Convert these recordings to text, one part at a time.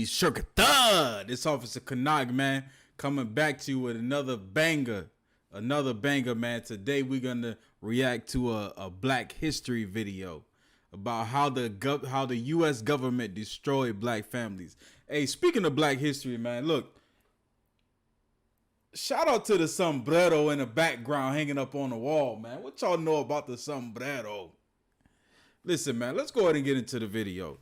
Shirkatha. This Officer Kanag, man, coming back to you with another banger, man. Today we're gonna react to a Black History video about how the U.S. government destroyed Black families. Hey, speaking of Black History, man, look, shout out to the sombrero in the background hanging up on the wall, man. What y'all know about the sombrero? Listen, man, let's go ahead and get into the video.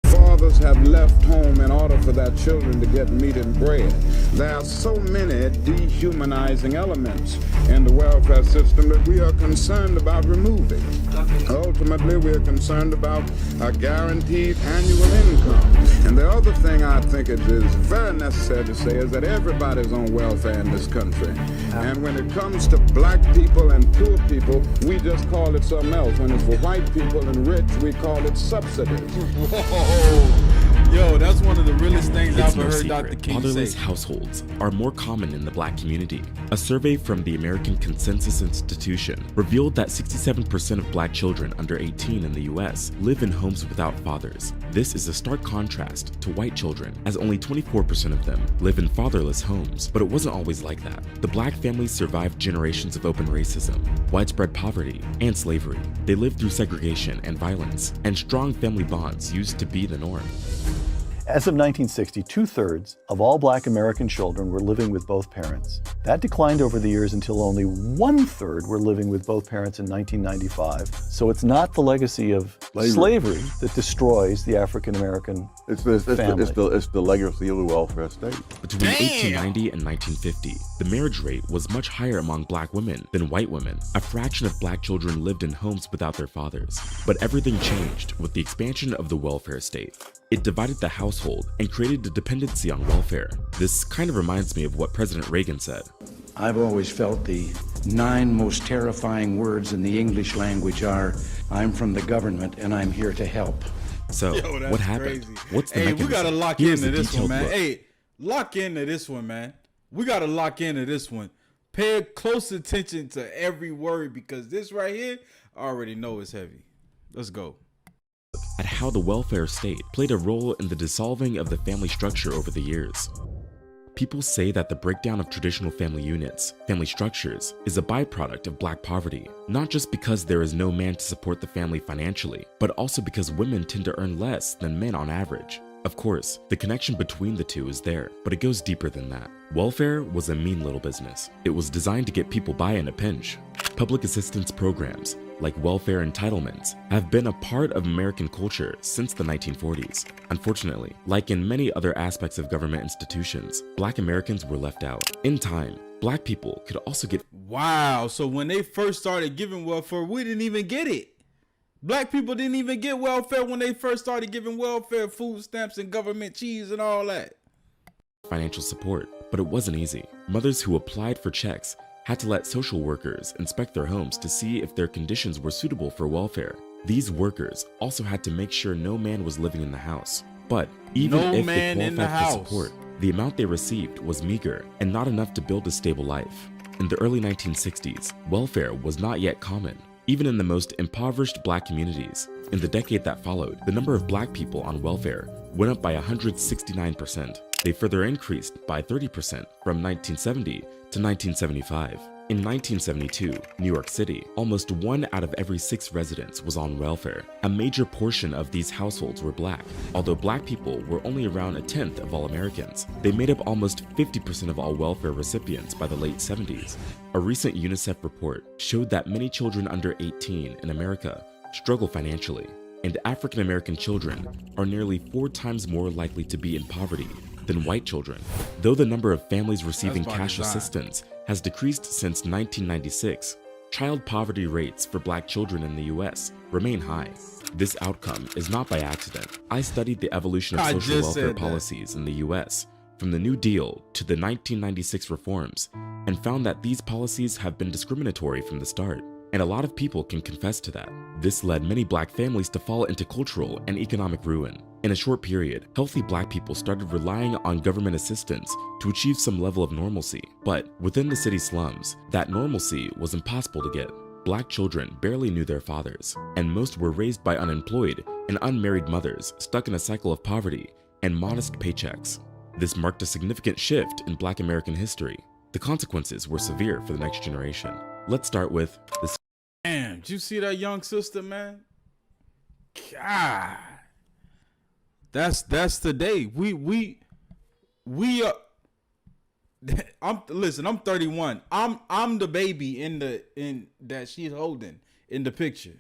Fathers have left home in order for their children to get meat and bread. There are so many dehumanizing elements in the welfare system that we are concerned about removing. Ultimately, we are concerned about a guaranteed annual income. And the other thing I think it is very necessary to say is that everybody's on welfare in this country. And when it comes to black people and poor people, we just call it something else. When it's for white people and rich, we call it subsidies. Whoa. Yo, that's one of the realest things I've ever heard Dr. King say. Fatherless households are more common in the Black community. A survey from the American Consensus Institution revealed that 67% of Black children under 18 in the US live in homes without fathers. This is a stark contrast to white children, as only 24% of them live in fatherless homes. But it wasn't always like that. The Black families survived generations of open racism, widespread poverty, and slavery. They lived through segregation and violence, and strong family bonds used to be the norm. As of 1960, 2/3 of all Black American children were living with both parents. That declined over the years until only 1/3 were living with both parents in 1995. So it's not the legacy of slavery that destroys the African American family. It's the legacy of the welfare state. Between 1890 and 1950, the marriage rate was much higher among Black women than white women. A fraction of Black children lived in homes without their fathers. But everything changed with the expansion of the welfare state. It divided the household and created a dependency on welfare. This kind of reminds me of what President Reagan said. I've always felt the 9 most terrifying words in the English language are, I'm from the government and I'm here to help. So, Yo, what happened? Crazy. What's the Hey, mechanism? we gotta lock Here's into the this one, detailed man. look. Hey, lock into this one, man. We gotta lock into this one. Pay close attention to every word, because this right here, I already know it's heavy. Let's go. At how the welfare state played a role in the dissolving of the family structure over the years. People say that the breakdown of traditional family units, family structures, is a byproduct of Black poverty, not just because there is no man to support the family financially, but also because women tend to earn less than men on average. Of course, the connection between the two is there, but it goes deeper than that. Welfare was a mean little business. It was designed to get people by in a pinch. Public assistance programs, like welfare entitlements, have been a part of American culture since the 1940s. Unfortunately, like in many other aspects of government institutions, Black Americans were left out. In time, Black people could also get— Wow, so when they first started giving welfare, we didn't even get it. Black people didn't even get welfare when they first started giving welfare, food stamps and government cheese and all that. Financial support, but it wasn't easy. Mothers who applied for checks had to let social workers inspect their homes to see if their conditions were suitable for welfare. These workers also had to make sure no man was living in the house. But even if they qualified for support, the amount they received was meager and not enough to build a stable life. In the early 1960s, welfare was not yet common, even in the most impoverished Black communities. In the decade that followed, the number of Black people on welfare went up by 169%. They further increased by 30% from 1970 to 1975. In 1972, New York City, almost 1 out of every 6 residents was on welfare. A major portion of these households were Black. Although Black people were only around 1/10 of all Americans, they made up almost 50% of all welfare recipients by the late 70s. A recent UNICEF report showed that many children under 18 in America struggle financially, and African American children are nearly 4 times more likely to be in poverty than white children. Though the number of families receiving cash assistance has decreased since 1996, child poverty rates for Black children in the US remain high. This outcome is not by accident. I studied the evolution of social welfare policies in the US from the New Deal to the 1996 reforms, and found that these policies have been discriminatory from the start. And a lot of people can confess to that. This led many Black families to fall into cultural and economic ruin. In a short period, healthy Black people started relying on government assistance to achieve some level of normalcy. But within the city slums, that normalcy was impossible to get. Black children barely knew their fathers, and most were raised by unemployed and unmarried mothers stuck in a cycle of poverty and modest paychecks. This marked a significant shift in Black American history. The consequences were severe for the next generation. Let's start with the... Damn, did you see that young sister, man? God. That's the day. We are I'm 31. I'm the baby in that she's holding in the picture.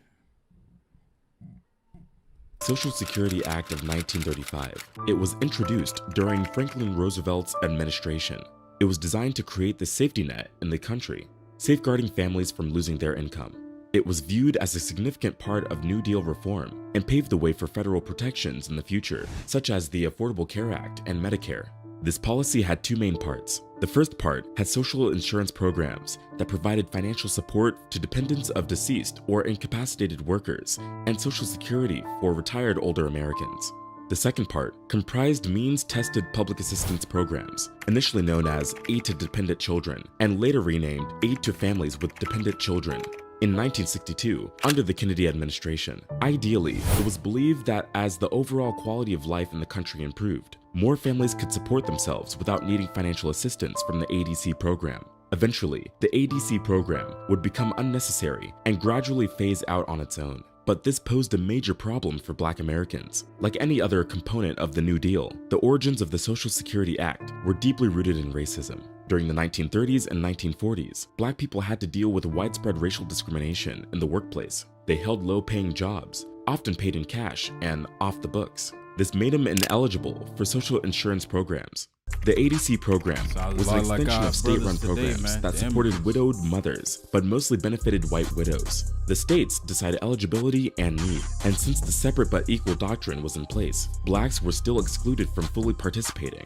Social Security Act of 1935. It was introduced during Franklin Roosevelt's administration. It was designed to create the safety net in the country, safeguarding families from losing their income. It was viewed as a significant part of New Deal reform and paved the way for federal protections in the future, such as the Affordable Care Act and Medicare. This policy had two main parts. The first part had social insurance programs that provided financial support to dependents of deceased or incapacitated workers and Social Security for retired older Americans. The second part comprised means-tested public assistance programs, initially known as Aid to Dependent Children and later renamed Aid to Families with Dependent Children. In 1962, under the Kennedy administration, ideally, it was believed that as the overall quality of life in the country improved, more families could support themselves without needing financial assistance from the ADC program. Eventually, the ADC program would become unnecessary and gradually phase out on its own. But this posed a major problem for Black Americans. Like any other component of the New Deal, the origins of the Social Security Act were deeply rooted in racism. During the 1930s and 1940s, Black people had to deal with widespread racial discrimination in the workplace. They held low-paying jobs, often paid in cash and off the books. This made them ineligible for social insurance programs. The ADC program was an extension of state-run programs that supported widowed mothers, but mostly benefited white widows. The states decided eligibility and need, and since the separate but equal doctrine was in place, Blacks were still excluded from fully participating.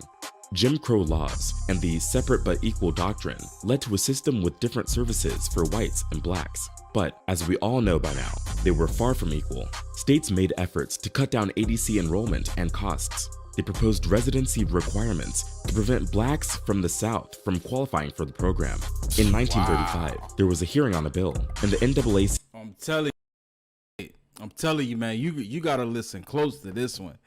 Jim Crow laws and the separate but equal doctrine led to a system with different services for whites and Blacks. But as we all know by now, they were far from equal. States made efforts to cut down ADC enrollment and costs. They proposed residency requirements to prevent Blacks from the South from qualifying for the program. In 1935, there was a hearing on a bill, and the NAACP... I'm telling you, man, you gotta listen close to this one.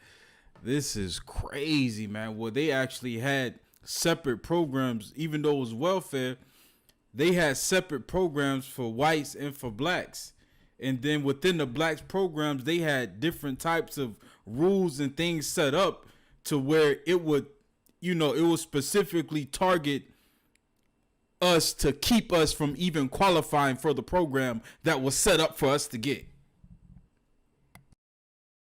This is crazy, man. Well, they actually had separate programs, even though it was welfare. They had separate programs for whites and for Blacks. And then within the Blacks programs, they had different types of rules and things set up to where it would, it would specifically target us to keep us from even qualifying for the program that was set up for us to get.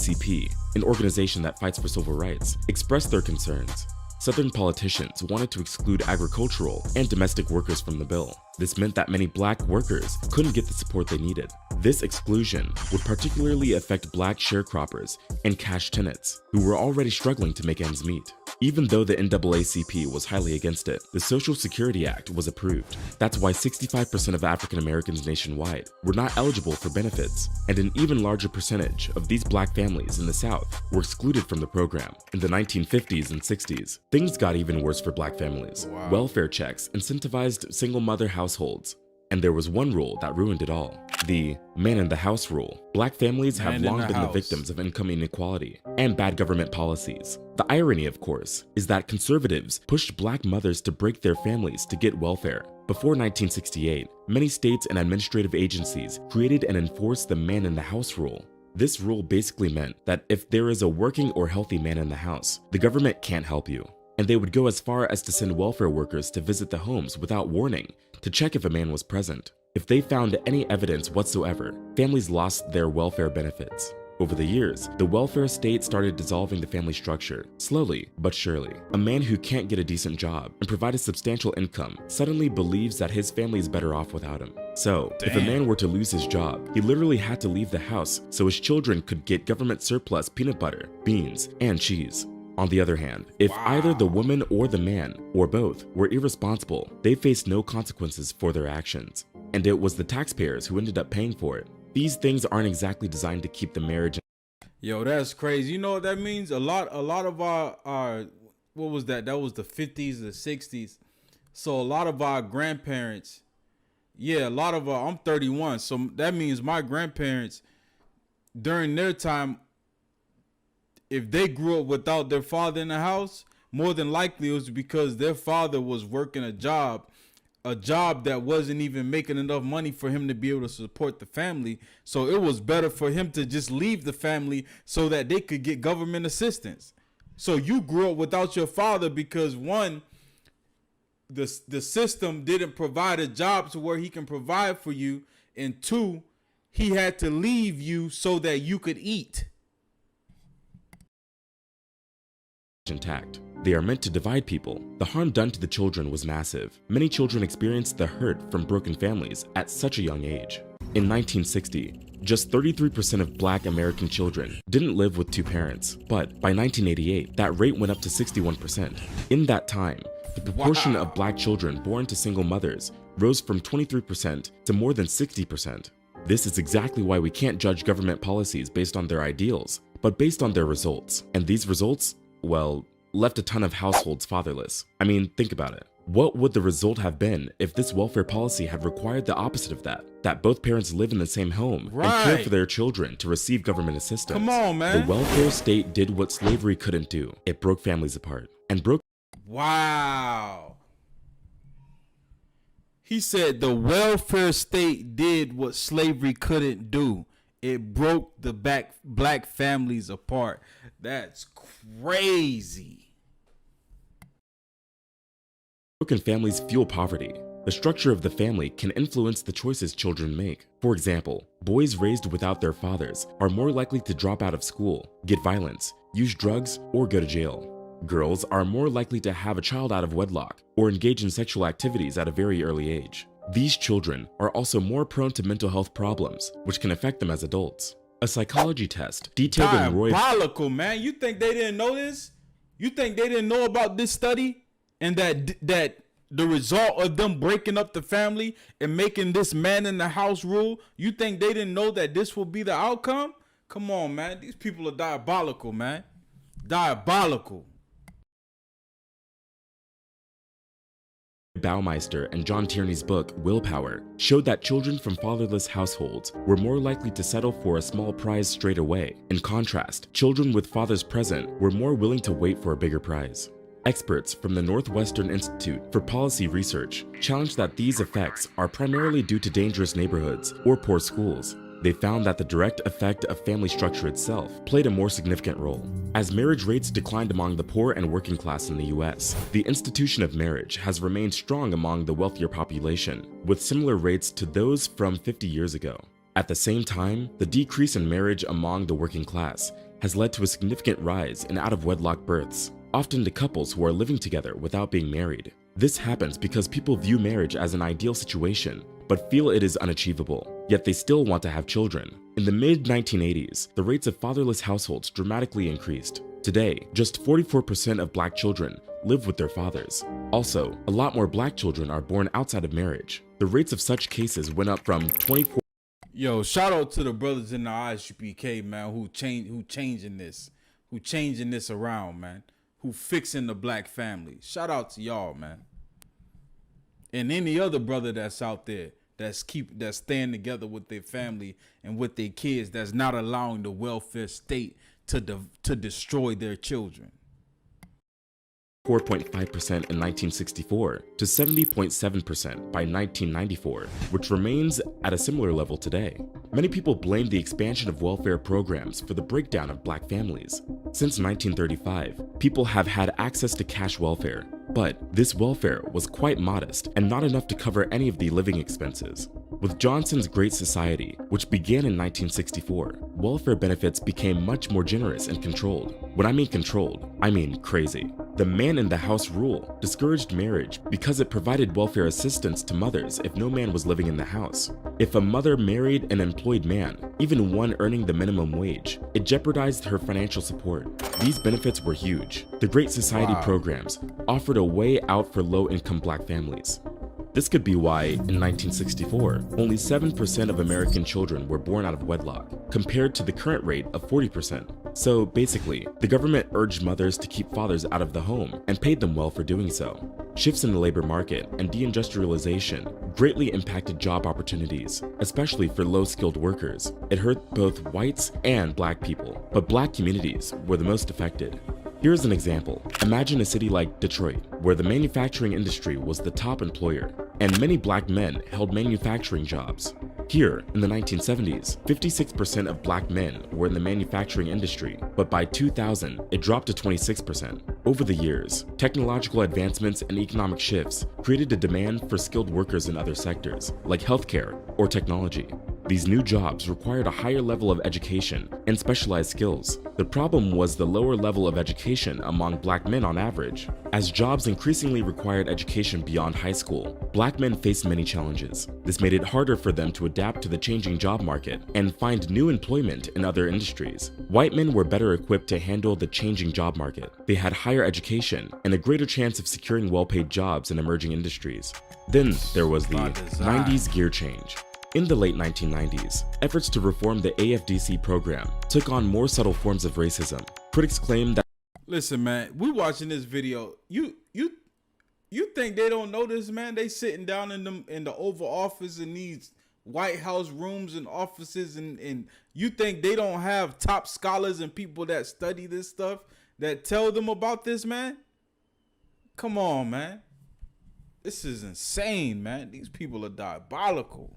ISUPK, an organization that fights for civil rights, expressed their concerns. Southern politicians wanted to exclude agricultural and domestic workers from the bill. This meant that many Black workers couldn't get the support they needed. This exclusion would particularly affect Black sharecroppers and cash tenants, who were already struggling to make ends meet. Even though the NAACP was highly against it, the Social Security Act was approved. That's why 65% of African Americans nationwide were not eligible for benefits, and an even larger percentage of these Black families in the South were excluded from the program. In the 1950s and 60s, things got even worse for Black families. Wow. Welfare checks incentivized single-mother households, and there was one rule that ruined it all: the man in the house rule. Black families have long been the victims of income inequality and bad government policies. The irony, of course, is that conservatives pushed Black mothers to break their families to get welfare. Before 1968, many states and administrative agencies created and enforced the man in the house rule. This rule basically meant that if there is a working or healthy man in the house, the government can't help you. And they would go as far as to send welfare workers to visit the homes without warning to check if a man was present. If they found any evidence whatsoever, families lost their welfare benefits. Over the years, the welfare state started dissolving the family structure, slowly but surely. A man who can't get a decent job and provide a substantial income suddenly believes that his family is better off without him. So, if a man were to lose his job, he literally had to leave the house so his children could get government surplus peanut butter, beans, and cheese. On the other hand, if either the woman or the man, or both, were irresponsible, they faced no consequences for their actions. And it was the taxpayers who ended up paying for it. These things aren't exactly designed to keep the marriage. Yo, that's crazy. You know what that means? A lot of our what was that? That was the 50s, the 60s. So a lot of our grandparents, Yeah, a lot of I'm 31, so that means my grandparents during their time, if they grew up without their father in the house, more than likely it was because their father was working a job that wasn't even making enough money for him to be able to support the family. So it was better for him to just leave the family so that they could get government assistance. So you grew up without your father because one, the system didn't provide a job to where he can provide for you, and two, he had to leave you so that you could eat. Intact. They are meant to divide people. The harm done to the children was massive. Many children experienced the hurt from broken families at such a young age. In 1960, just 33% of Black American children didn't live with two parents, but by 1988, that rate went up to 61%. In that time, the proportion of Black children born to single mothers rose from 23% to more than 60%. This is exactly why we can't judge government policies based on their ideals, but based on their results. And these results, well, left a ton of households fatherless. I mean, think about it. What would the result have been if this welfare policy had required the opposite of that both parents live in the same home and care for their children to receive government assistance? Come on, man. The welfare state did what slavery couldn't do. It broke families apart and broke. Wow. He said the welfare state did what slavery couldn't do. It broke the Black families apart. That's crazy. Broken families fuel poverty. The structure of the family can influence the choices children make. For example, boys raised without their fathers are more likely to drop out of school, get violence, use drugs, or go to jail. Girls are more likely to have a child out of wedlock or engage in sexual activities at a very early age. These children are also more prone to mental health problems, which can affect them as adults. A psychology test detailed in Roy... Diabolical, man. You think they didn't know this? You think they didn't know about this study? And that the result of them breaking up the family and making this man in the house rule, you think they didn't know that this will be the outcome? Come on, man. These people are diabolical, man. Diabolical. Baumeister and John Tierney's book, Willpower, showed that children from fatherless households were more likely to settle for a small prize straight away. In contrast, children with fathers present were more willing to wait for a bigger prize. Experts from the Northwestern Institute for Policy Research challenged that these effects are primarily due to dangerous neighborhoods or poor schools. They found that the direct effect of family structure itself played a more significant role. As marriage rates declined among the poor and working class in the US, the institution of marriage has remained strong among the wealthier population, with similar rates to those from 50 years ago. At the same time, the decrease in marriage among the working class has led to a significant rise in out-of-wedlock births, often to couples who are living together without being married. This happens because people view marriage as an ideal situation, but feel it is unachievable, yet they still want to have children. In the mid-1980s, the rates of fatherless households dramatically increased. Today, just 44% of Black children live with their fathers. Also, a lot more Black children are born outside of marriage. The rates of such cases went up from 24. Yo, shout out to the brothers in the I.S.U.P.K, man, who changing this around, man. Who fixing the Black family. Shout out to y'all, man. And any other brother that's out there that's staying together with their family and with their kids, that's not allowing the welfare state to destroy their children. 4.5% in 1964 to 70.7% by 1994, which remains at a similar level today. Many people blame the expansion of welfare programs for the breakdown of Black families. Since 1935, people have had access to cash welfare, but this welfare was quite modest and not enough to cover any of the living expenses. With Johnson's Great Society, which began in 1964, welfare benefits became much more generous and controlled. When I mean controlled, I mean crazy. The man-in-the-house rule discouraged marriage because it provided welfare assistance to mothers if no man was living in the house. If a mother married an employed man, even one earning the minimum wage, it jeopardized her financial support. These benefits were huge. The Great Society programs offered a way out for low-income Black families. This could be why, in 1964, only 7% of American children were born out of wedlock, compared to the current rate of 40%. So basically, the government urged mothers to keep fathers out of the home and paid them well for doing so. Shifts in the labor market and deindustrialization greatly impacted job opportunities, especially for low-skilled workers. It hurt both whites and black people, but black communities were the most affected. Here's an example. Imagine a city like Detroit, where the manufacturing industry was the top employer, and many black men held manufacturing jobs. Here, in the 1970s, 56% of black men were in the manufacturing industry, but by 2000, it dropped to 26%. Over the years, technological advancements and economic shifts created a demand for skilled workers in other sectors, like healthcare or technology. These new jobs required a higher level of education and specialized skills. The problem was the lower level of education among black men on average. As jobs increasingly required education beyond high school, black men faced many challenges. This made it harder for them to adapt to the changing job market and find new employment in other industries. White men were better equipped to handle the changing job market. They had higher education and a greater chance of securing well-paid jobs in emerging industries. Then there was the 90s gear change. In the late 1990s, efforts to reform the AFDC program took on more subtle forms of racism. Critics claim that— Listen, man, we watching this video. You think they don't know this, man? They sitting down in the Oval Office in these White House rooms and offices, and you think they don't have top scholars and people that study this stuff that tell them about this, man? Come on, man. This is insane, man. These people are diabolical.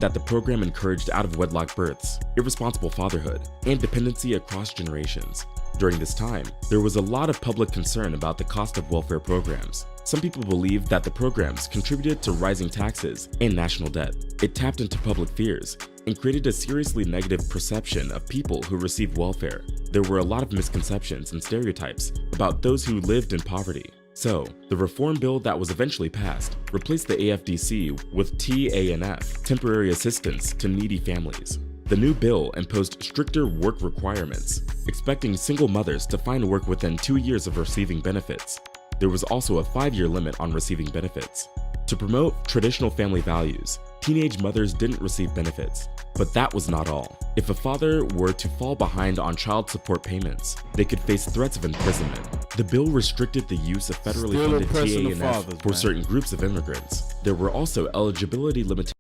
That the program encouraged out-of-wedlock births, irresponsible fatherhood, and dependency across generations. During this time, there was a lot of public concern about the cost of welfare programs. Some people believed that the programs contributed to rising taxes and national debt. It tapped into public fears and created a seriously negative perception of people who received welfare. There were a lot of misconceptions and stereotypes about those who lived in poverty. So, the reform bill that was eventually passed replaced the AFDC with TANF, temporary assistance to needy families. The new bill imposed stricter work requirements, expecting single mothers to find work within 2 years of receiving benefits. There was also a 5-year limit on receiving benefits. To promote traditional family values, teenage mothers didn't receive benefits. But that was not all. If a father were to fall behind on child support payments, they could face threats of imprisonment. The bill restricted the use of federally funded TANF for certain groups of immigrants. There were also eligibility limitations.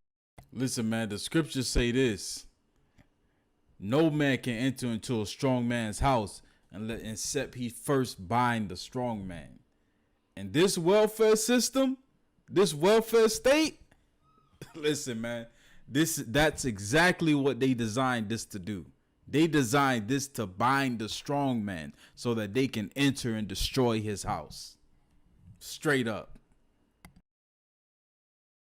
Listen, man, the scriptures say this: no man can enter into a strong man's house except he first bind the strong man. And this welfare system, this welfare state, listen, man, that's exactly what they designed this to do. They designed this to bind the strong man so that they can enter and destroy his house. Straight up.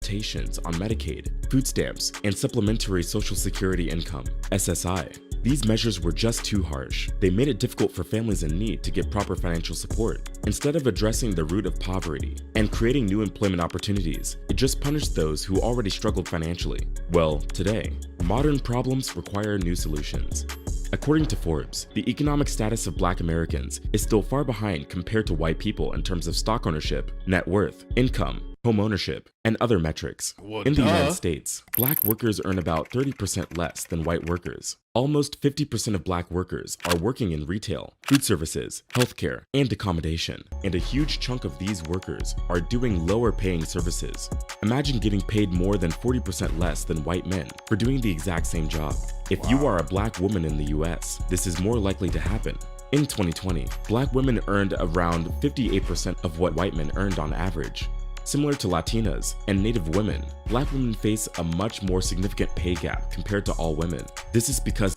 On Medicaid, food stamps, and supplementary Social Security income, SSI. These measures were just too harsh. They made it difficult for families in need to get proper financial support. Instead of addressing the root of poverty and creating new employment opportunities, it just punished those who already struggled financially. Well, today, modern problems require new solutions. According to Forbes, the economic status of Black Americans is still far behind compared to white people in terms of stock ownership, net worth, income, home ownership, and other metrics. In the United States, Black workers earn about 30% less than white workers. Almost 50% of Black workers are working in retail, food services, healthcare, and accommodation, and a huge chunk of these workers are doing lower paying services. Imagine getting paid more than 40% less than white men for doing the exact same job. If you are a Black woman in the US, this is more likely to happen. In 2020, Black women earned around 58% of what white men earned on average. Similar to Latinas and Native women, Black women face a much more significant pay gap compared to all women. This is because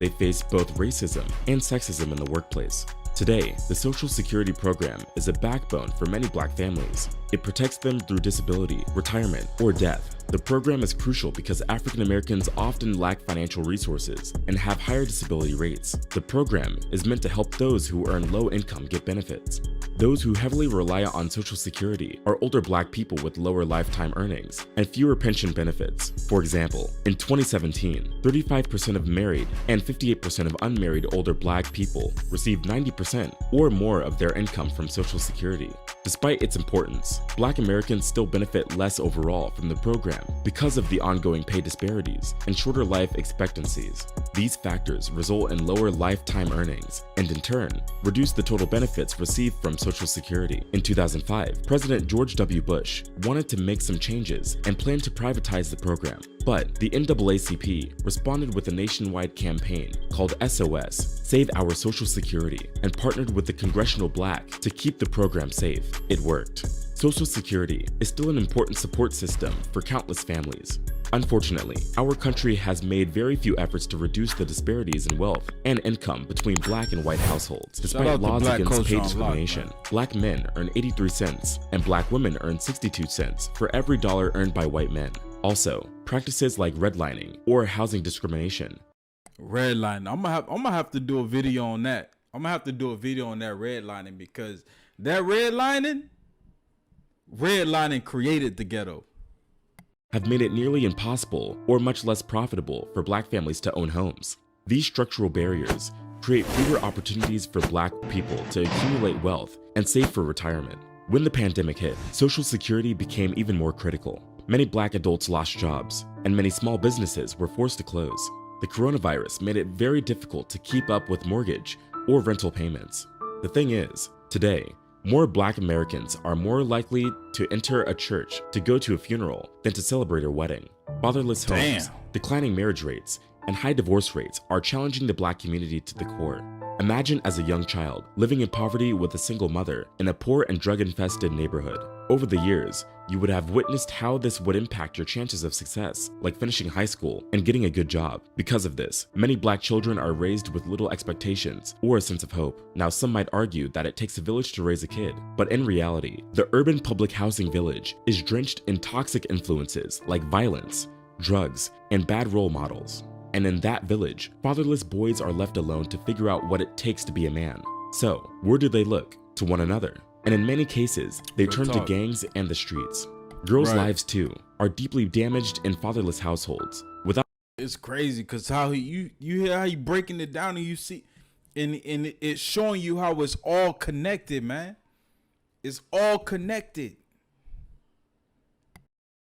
they face both racism and sexism in the workplace. Today, the Social Security program is a backbone for many Black families. It protects them through disability, retirement, or death. The program is crucial because African Americans often lack financial resources and have higher disability rates. The program is meant to help those who earn low income get benefits. Those who heavily rely on Social Security are older Black people with lower lifetime earnings and fewer pension benefits. For example, in 2017, 35% of married and 58% of unmarried older Black people received 90% or more of their income from Social Security. Despite its importance, Black Americans still benefit less overall from the program because of the ongoing pay disparities and shorter life expectancies. These factors result in lower lifetime earnings and, in turn, reduce the total benefits received from Social Security. In 2005, President George W. Bush wanted to make some changes and planned to privatize the program. But the NAACP responded with a nationwide campaign called SOS, Save Our Social Security, and partnered with the Congressional Black to keep the program safe. It worked. Social Security is still an important support system for countless families. Unfortunately, our country has made very few efforts to reduce the disparities in wealth and income between Black and white households. Despite laws against pay discrimination, Black men earn 83 cents and Black women earn 62 cents for every dollar earned by white men. Also, practices like redlining or housing discrimination. Redlining. I'm gonna have to do a video on that. I'm gonna have to do a video on that redlining, because that redlining created the ghetto. Have made it nearly impossible or much less profitable for Black families to own homes. These structural barriers create fewer opportunities for Black people to accumulate wealth and save for retirement. When the pandemic hit, Social Security became even more critical. Many Black adults lost jobs, and many small businesses were forced to close. The coronavirus made it very difficult to keep up with mortgage or rental payments. The thing is, today, more Black Americans are more likely to enter a church to go to a funeral than to celebrate a wedding. Fatherless homes, declining marriage rates, and high divorce rates are challenging the Black community to the core. Imagine as a young child living in poverty with a single mother in a poor and drug-infested neighborhood. Over the years, you would have witnessed how this would impact your chances of success, like finishing high school and getting a good job. Because of this, many Black children are raised with little expectations or a sense of hope. Now, some might argue that it takes a village to raise a kid, but in reality, the urban public housing village is drenched in toxic influences like violence, drugs, and bad role models. And in that village, fatherless boys are left alone to figure out what it takes to be a man. So, where do they look? To one another. And in many cases, they turn to gangs and the streets. Girls' lives, too, are deeply damaged in fatherless households. It's crazy, because how you hear how he breaking it down, and you see, and it's showing you how it's all connected, man. It's all connected.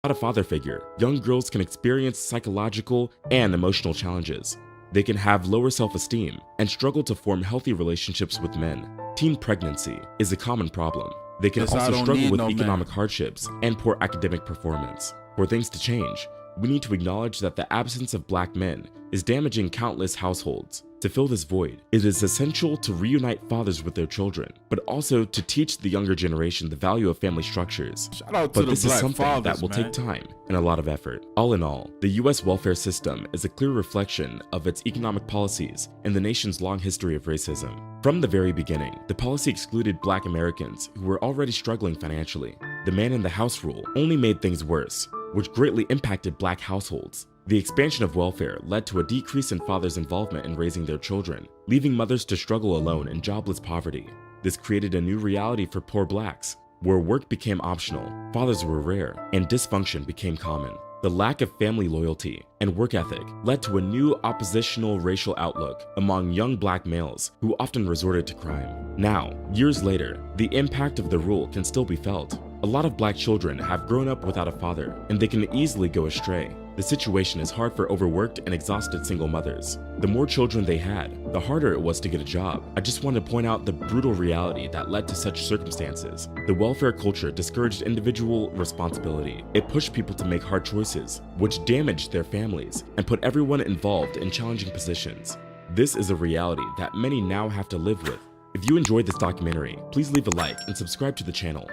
Without a father figure, young girls can experience psychological and emotional challenges. They can have lower self-esteem and struggle to form healthy relationships with men. Teen pregnancy is a common problem. They can also struggle with economic hardships and poor academic performance. For things to change, we need to acknowledge that the absence of Black men is damaging countless households. To fill this void, it is essential to reunite fathers with their children, but also to teach the younger generation the value of family structures. But this is something that will take time and a lot of effort. All in all, the U.S. welfare system is a clear reflection of its economic policies and the nation's long history of racism. From the very beginning, the policy excluded Black Americans who were already struggling financially. The man in the house rule only made things worse, which greatly impacted Black households. The expansion of welfare led to a decrease in fathers' involvement in raising their children, leaving mothers to struggle alone in jobless poverty. This created a new reality for poor Blacks, where work became optional, fathers were rare, and dysfunction became common. The lack of family loyalty and work ethic led to a new oppositional racial outlook among young Black males who often resorted to crime. Now, years later, the impact of the rule can still be felt. A lot of Black children have grown up without a father, and they can easily go astray. The situation is hard for overworked and exhausted single mothers. The more children they had, the harder it was to get a job. I just want to point out the brutal reality that led to such circumstances. The welfare culture discouraged individual responsibility. It pushed people to make hard choices, which damaged their families and put everyone involved in challenging positions. This is a reality that many now have to live with. If you enjoyed this documentary, please leave a like and subscribe to the channel.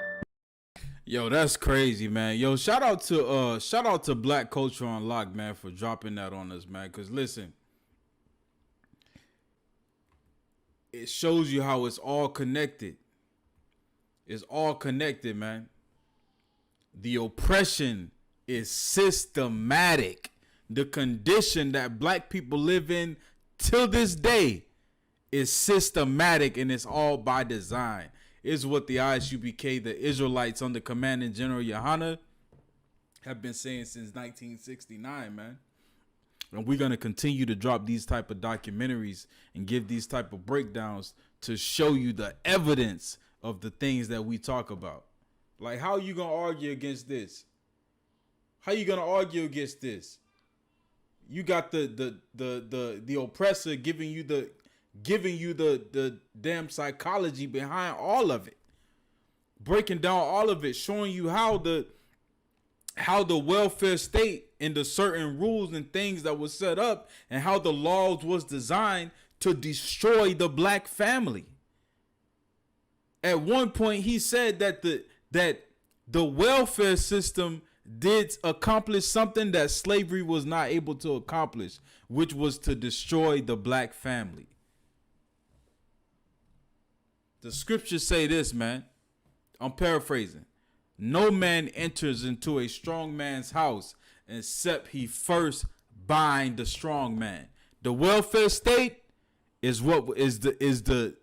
Yo, that's crazy, man. Yo, shout out to Black Culture Unlocked, man, for dropping that on us, man. Cause listen, it shows you how it's all connected. It's all connected, man. The oppression is systematic. The condition that Black people live in till this day is systematic, and it's all by design. Is what the I.S.U.P.K, the Israelites under Commandant General YAHANNA, have been saying since 1969, man. And we're going to continue to drop these type of documentaries and give these type of breakdowns to show you the evidence of the things that we talk about. Like, how are you gonna argue against this? How you gonna argue against this? You got the oppressor giving you the damn psychology behind all of it, breaking down all of it, showing you how the welfare state and the certain rules and things that was set up and how the laws was designed to destroy the black family. At one point, he said that the welfare system did accomplish something that slavery was not able to accomplish, which was to destroy the black family. The scriptures say this, man. I'm paraphrasing. No man enters into a strong man's house except he first bind the strong man. The welfare state is what is the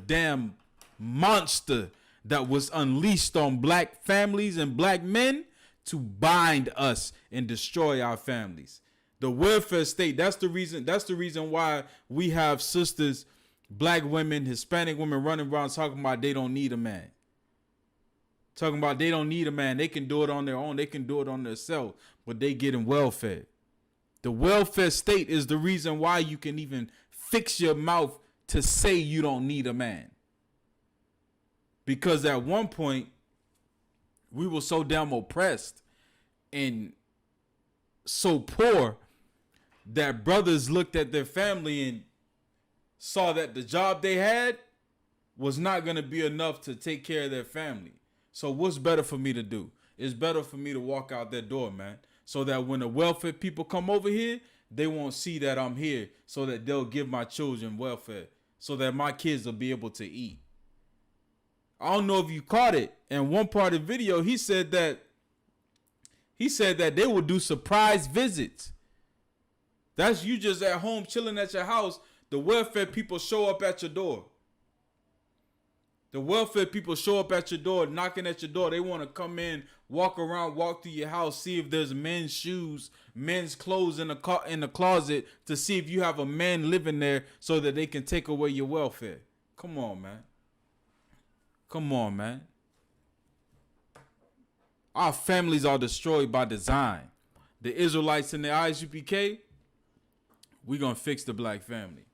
damn monster that was unleashed on black families and black men to bind us and destroy our families. The welfare state, that's the reason why we have sisters, black women, Hispanic women running around talking about they don't need a man. Talking about they don't need a man. They can do it on their own. They can do it on themselves, but they getting welfare. The welfare state is the reason why you can even fix your mouth to say you don't need a man. Because at one point, we were so damn oppressed and so poor that brothers looked at their family and saw that the job they had was not going to be enough to take care of their family. So what's better for me to do? It's better for me to walk out that door, man, so that when the welfare people come over here, they won't see that I'm here, so that they'll give my children welfare, so that my kids will be able to eat. I don't know if you caught it. In one part of the video, he said that they will do surprise visits. That's you just at home chilling at your house. The welfare people show up at your door. The welfare people show up at your door, knocking at your door. They want to come in, walk around, walk through your house, see if there's men's shoes, men's clothes in the closet, to see if you have a man living there so that they can take away your welfare. Come on, man. Come on, man. Our families are destroyed by design. The Israelites and the I.S.U.P.K, we gonna fix the black family.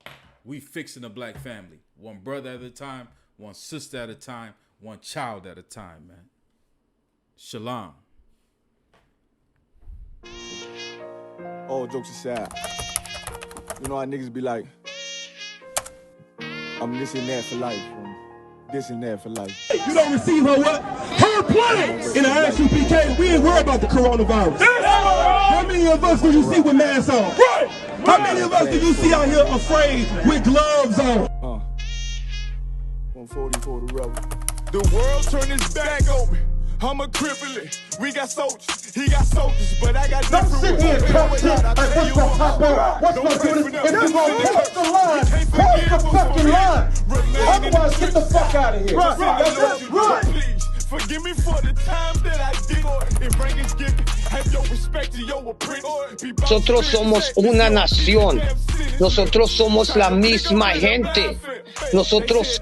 We fixing the black family. One brother at a time, one sister at a time, one child at a time, man. Shalom. All jokes aside, you know how niggas be like, I'm this and that for life. This and that for life. You don't receive her what? Her planet in the I.S.U.P.K. We ain't worried about the coronavirus. How many of us do you see with masks on? Right. How many of us do you see out here afraid with gloves on? 140 for the rebel. The world turned its back on me. I'm a crippling. We got soldiers. He got soldiers, but I got different. Don't sit here and talk shit like what's gonna pop out. What's gonna do this? If you're gonna cross the line, cross the fucking line. Otherwise, get the fuck out of here. Run. That's it. Run. Please, forgive me for the time that I did. If rank is given, have your respect to your prince. Nosotros somos una nación. Nosotros somos la misma gente. Nosotros.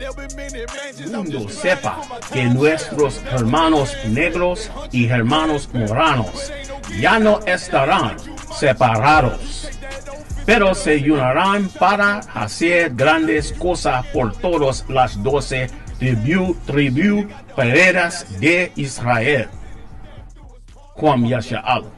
El mundo sepa que nuestros hermanos negros y hermanos moranos ya no estarán separados, pero se unirán para hacer grandes cosas por todas las 12 tribus peredas de Israel. Kwam Yasha'al.